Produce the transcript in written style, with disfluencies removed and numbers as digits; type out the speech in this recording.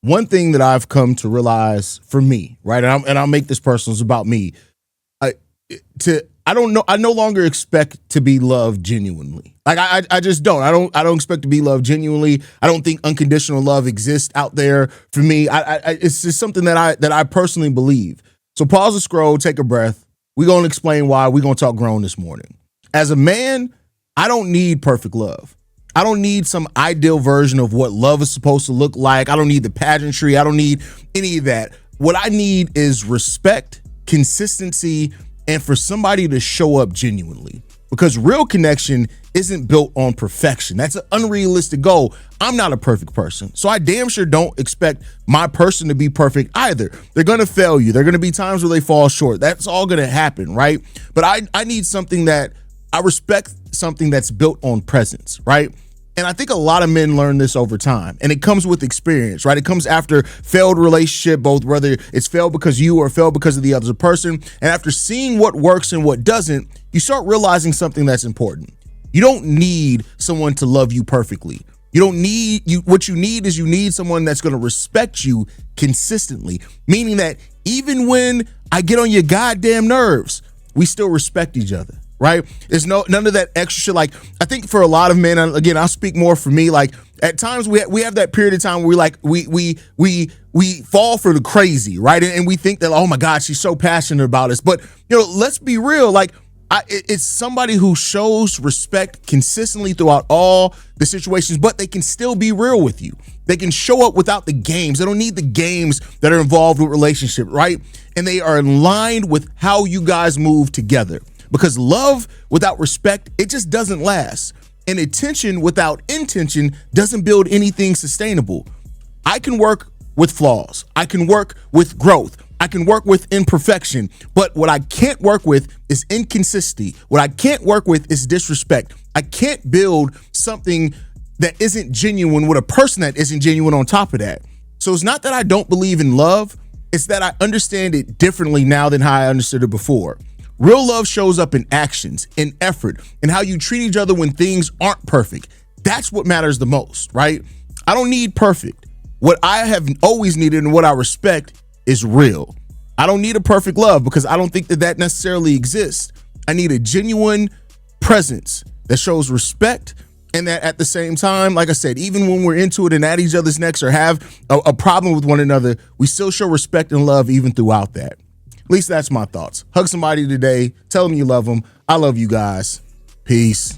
one thing that I've come to realize for me, right? And I'll make this personal. It's about me. I I don't know. I no longer expect to be loved genuinely. Like I just don't. I don't expect to be loved genuinely. I don't think unconditional love exists out there for me. It's just something that I personally believe. So pause the scroll, take a breath. We're gonna explain why. We're gonna talk grown this morning. As a man, I don't need perfect love. I don't need some ideal version of what love is supposed to look like. I don't need the pageantry. I don't need any of that. What I need is respect, consistency, and for somebody to show up genuinely. Because real connection isn't built on perfection. That's an unrealistic goal. I'm not a perfect person, so I damn sure don't expect my person to be perfect either. They're gonna fail you. There are gonna be times where they fall short. That's all gonna happen, right? But I need something that I respect, something that's built on presence, right? And I think a lot of men learn this over time, and it comes with experience, right? It comes after failed relationship, both whether it's failed because you or failed because of the other person. And after seeing what works and what doesn't, you start realizing something that's important. You don't need someone to love you perfectly. You don't need what you need is you need someone that's going to respect you consistently, meaning that even when I get on your goddamn nerves, we still respect each other. Right? There's none of that extra shit. Like, I think for a lot of men, and again, I'll speak more for me. Like, at times we have that period of time where we fall for the crazy, right? And we think that, oh my God, she's so passionate about us. But let's be real. Like, it's somebody who shows respect consistently throughout all the situations, but they can still be real with you. They can show up without the games. They don't need the games that are involved with relationship, right? And they are aligned with how you guys move together. Because love without respect, it just doesn't last. And attention without intention doesn't build anything sustainable. I can work with flaws. I can work with growth. I can work with imperfection. But what I can't work with is inconsistency. What I can't work with is disrespect. I can't build something that isn't genuine with a person that isn't genuine on top of that. So it's not that I don't believe in love. It's that I understand it differently now than how I understood it before. Real love shows up in actions, in effort, and how you treat each other when things aren't perfect. That's what matters the most, right? I don't need perfect. What I have always needed and what I respect is real. I don't need a perfect love because I don't think that necessarily exists. I need a genuine presence that shows respect, and that at the same time, like I said, even when we're into it and at each other's necks or have a problem with one another, we still show respect and love even throughout that. At least that's my thoughts. Hug somebody today. Tell them you love them. I love you guys. Peace.